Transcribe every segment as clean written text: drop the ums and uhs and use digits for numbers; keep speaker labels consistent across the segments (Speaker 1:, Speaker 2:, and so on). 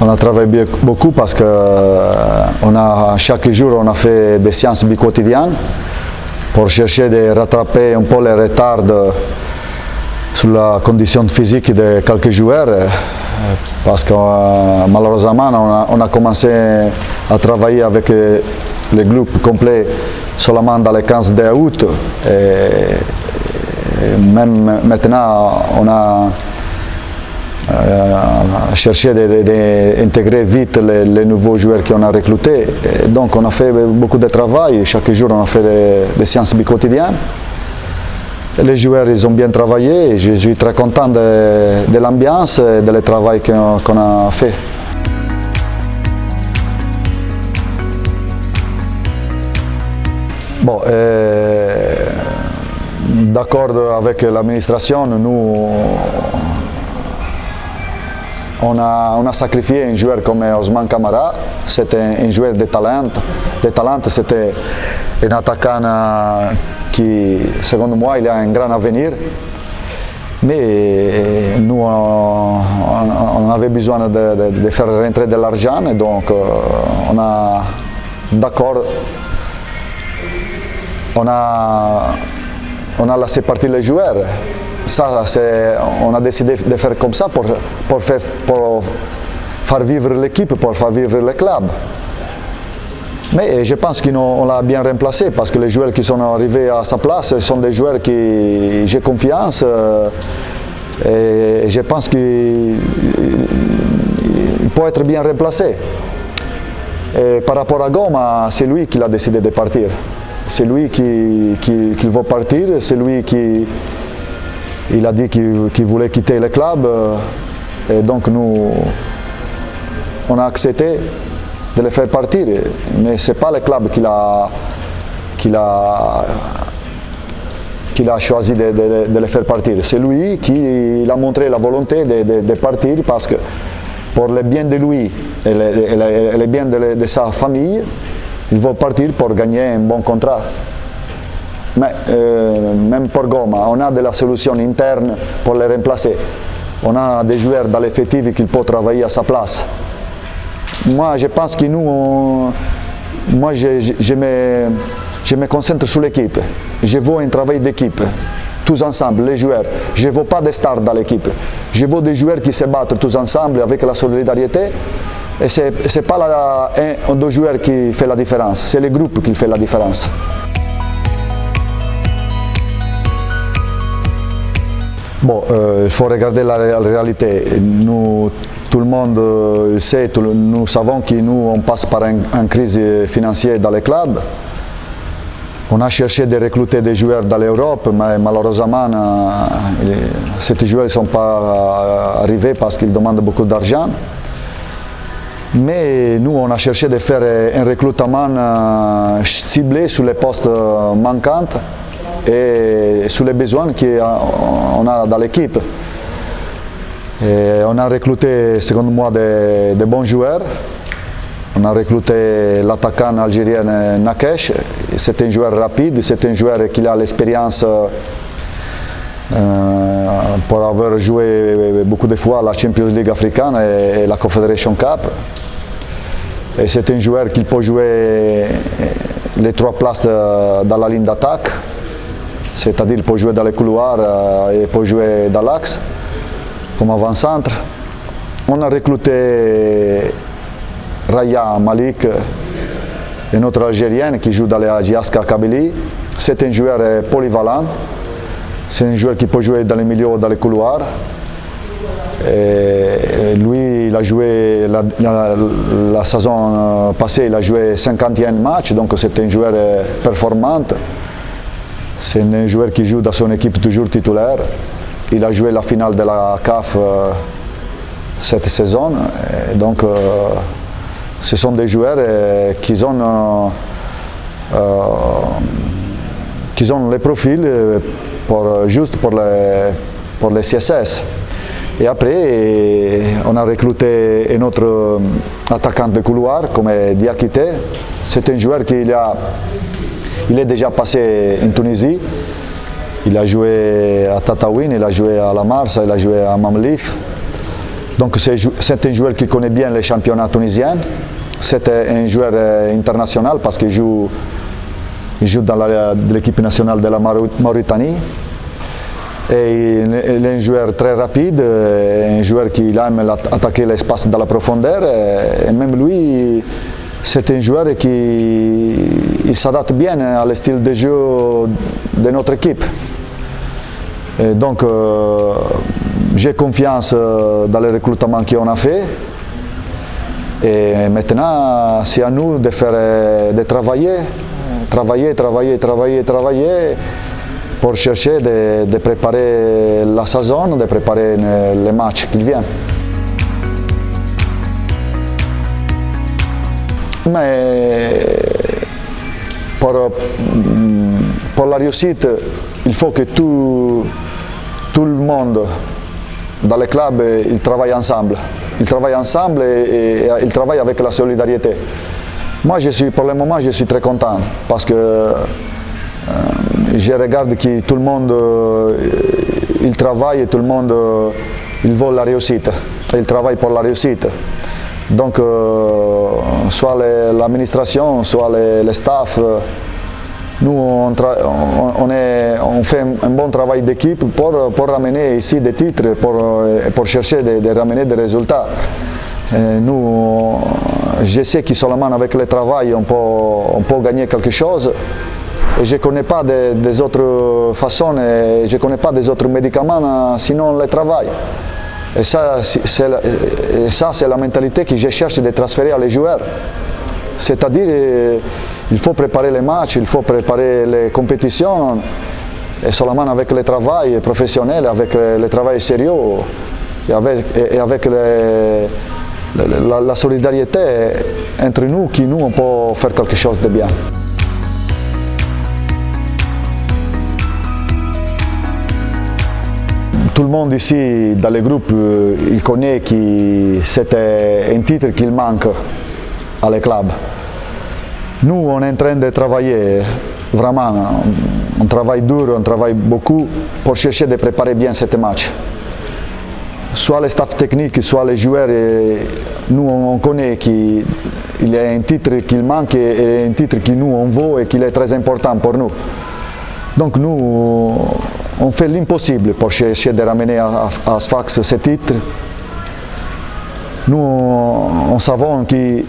Speaker 1: On a travaillé beaucoup parce que chaque jour on a fait des séances quotidiennes pour chercher de rattraper un peu les retards sur la condition physique de quelques joueurs. Parce que malheureusement on a commencé à travailler avec le groupe complet seulement dans les 15 août. Et même maintenant on a cherché d'intégrer vite les nouveaux joueurs qu'on a recrutés. Et donc on a fait beaucoup de travail, chaque jour on a fait des séances quotidiennes. Les joueurs ils ont bien travaillé et je suis très content de l'ambiance et du travail qu'on a fait. Bon, d'accord avec l'administration, nous on a sacrifié un joueur comme Ousmane Camara. C'était un joueur de talent. C'était un attaquant qui, selon moi, il a un grand avenir. Mais nous, on avait besoin de faire rentrer de l'argent. Et donc, on a d'accord. On a laissé partir les joueurs. Ça, on a décidé de faire comme ça pour faire vivre l'équipe, pour faire vivre le club. Mais je pense qu'on l'a bien remplacé parce que les joueurs qui sont arrivés à sa place sont des joueurs qui j'ai confiance et je pense qu'il peut être bien remplacé. Et par rapport à Goma, c'est lui qui a décidé de partir. C'est lui qui veut partir, c'est lui qui il a dit qu'il voulait quitter le club et donc nous on a accepté de le faire partir, mais ce n'est pas le club qui a choisi de le faire partir. C'est lui qui a montré la volonté de partir parce que pour le bien de lui et le bien de sa famille, il veut partir pour gagner un bon contrat. Mais même pour Goma, on a de la solution interne pour le remplacer. On a des joueurs dans l'effectif qui peuvent travailler à sa place. Moi, je pense que je me concentre sur l'équipe. Je veux un travail d'équipe, tous ensemble, les joueurs. Je ne veux pas de stars dans l'équipe. Je veux des joueurs qui se battent tous ensemble avec la solidarité. Et ce n'est pas un ou deux joueurs qui fait la différence, c'est le groupe qui fait la différence. Bon, il faut regarder la réalité. Nous, tout le monde le sait, nous savons que nous on passe par une crise financière dans les clubs. On a cherché de recruter des joueurs dans l'Europe, mais malheureusement, ces joueurs ne sont pas arrivés parce qu'ils demandent beaucoup d'argent. Mais nous, on a cherché de faire un recrutement ciblé sur les postes manquants et sur les besoins qu'on a dans l'équipe. On a recruté, selon moi, de bons joueurs. On a recruté l'attaquant algérien Nakesh. C'est un joueur rapide, c'est un joueur qui a l'expérience pour avoir joué beaucoup de fois la Champions League africaine et la Confederation Cup. Et c'est un joueur qui peut jouer les trois places dans la ligne d'attaque, c'est-à-dire qu'il peut jouer dans les couloirs et peut jouer dans l'axe, comme avant-centre. On a recruté Raya Malik, une autre Algérienne qui joue dans les Agiaska Kabylie. C'est un joueur polyvalent, c'est un joueur qui peut jouer dans les milieux, dans les couloirs. Et lui, il a joué la saison passée, il a joué 51 matchs, donc c'est un joueur performant. C'est un joueur qui joue dans son équipe toujours titulaire. Il a joué la finale de la CAF cette saison. Et donc, ce sont des joueurs qui ont les profils juste pour les CSS. Et après, on a recruté un autre attaquant de couloir comme Diakité. C'est un joueur qui il est déjà passé en Tunisie. Il a joué à Tataouine, il a joué à La Mars, il a joué à Mamlif. Donc c'est un joueur qui connaît bien les championnats tunisiens. C'est un joueur international parce qu'il joue dans l'équipe nationale de la Mauritanie. Et il est un joueur très rapide, un joueur qui aime attaquer l'espace dans la profondeur. Et même lui, c'est un joueur qui s'adapte bien au style de jeu de notre équipe. Et donc, j'ai confiance dans le recrutement qu'on a fait. Et maintenant, c'est à nous de travailler pour chercher de préparer la saison, de préparer les matchs qui viennent. Mais pour la réussite, il faut que tout le monde dans le club il travaille ensemble. Ils travaillent ensemble et ils travaillent avec la solidarité. Moi, pour le moment, je suis très content parce que je regarde que tout le monde il travaille et tout le monde il veut la réussite. Il travaille pour la réussite. Donc, soit l'administration, soit le staff, nous on fait un bon travail d'équipe pour ramener ici des titres, pour chercher de ramener des résultats. Nous, je sais que seulement avec le travail on peut gagner quelque chose. Et je ne connais pas des autres façons, je ne connais pas des autres médicaments sinon le travail. Et ça, c'est la mentalité que je cherche de transférer à les joueurs. C'est-à-dire, il faut préparer les matchs, il faut préparer les compétitions, et seulement avec le travail professionnel, avec le travail sérieux, et avec la solidarité entre nous, on peut faire quelque chose de bien. Tout le monde ici, dans le groupe, il connaît que c'était un titre qu'il manque à le club. Nous, on est en train de travailler, vraiment, on travaille dur, on travaille beaucoup pour chercher de préparer bien ce match. Soit le staff technique, soit les joueurs, nous on connaît qu'il y a un titre qu'il manque et un titre que nous on veut et qu'il est très important pour nous. Donc nous, on fait l'impossible pour chercher de ramener à Sfax ce titre. Nous, on savons qu'il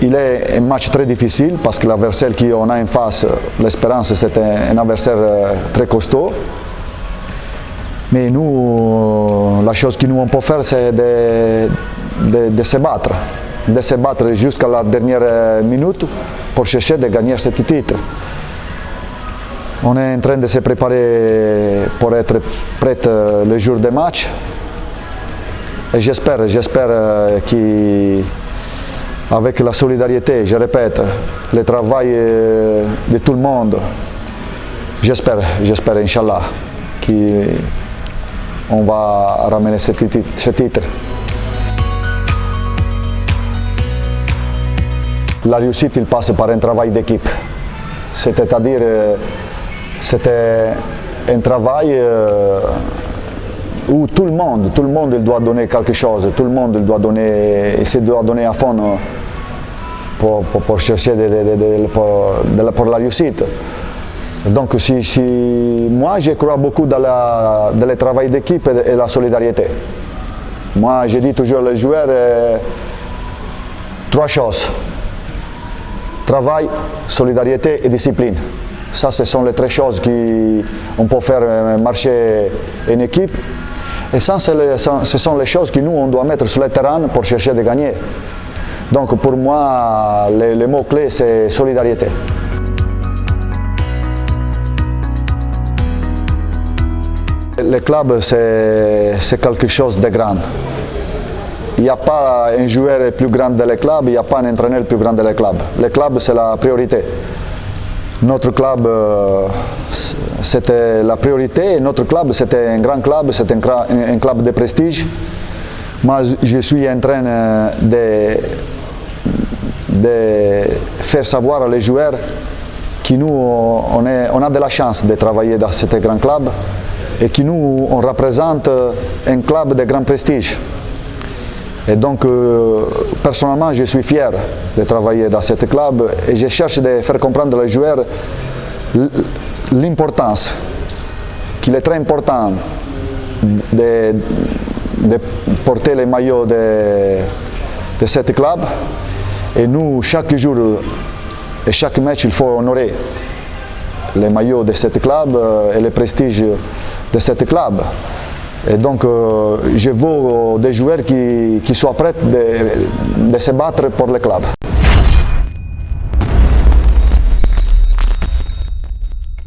Speaker 1: est un match très difficile parce que l'adversaire qu'on a en face, l'Espérance, c'est un adversaire très costaud. Mais nous, la chose que nous on peut faire, c'est de se battre jusqu'à la dernière minute pour chercher de gagner ce titre. On est en train de se préparer pour être prêt le jour des matchs. Et j'espère qu'avec la solidarité, je répète, le travail de tout le monde, j'espère, Inch'Allah, qu'on va ramener ce titre. La réussite, il passe par un travail d'équipe. C'est-à-dire, c'était un travail où tout le monde il doit donner quelque chose, tout le monde il se doit donner à fond pour chercher pour la réussite. Donc moi je crois beaucoup dans le travail d'équipe et la solidarité. Moi je dis toujours aux joueurs trois choses: travail, solidarité et discipline. Ça, ce sont les trois choses qu'on peut faire marcher une équipe. Et ça, ce sont les choses que nous, on doit mettre sur le terrain pour chercher de gagner. Donc pour moi, le mot-clé, c'est solidarité. Le club, c'est quelque chose de grand. Il n'y a pas un joueur plus grand dans le club, il n'y a pas un entraîneur plus grand dans le club. Le club, c'est la priorité. Notre club, c'était la priorité. Notre club, c'était un grand club, c'était un club de prestige. Moi, je suis en train de faire savoir à les joueurs que nous, on a de la chance de travailler dans ce grand club et que nous, on représente un club de grand prestige. Et donc, personnellement, je suis fier de travailler dans ce club et je cherche de faire comprendre aux joueurs l'importance, qu'il est très important de porter les maillots de ce club. Et nous, chaque jour et chaque match, il faut honorer les maillots de ce club et le prestige de ce club. Et donc, je veux des joueurs qui soient prêts de se battre pour le club.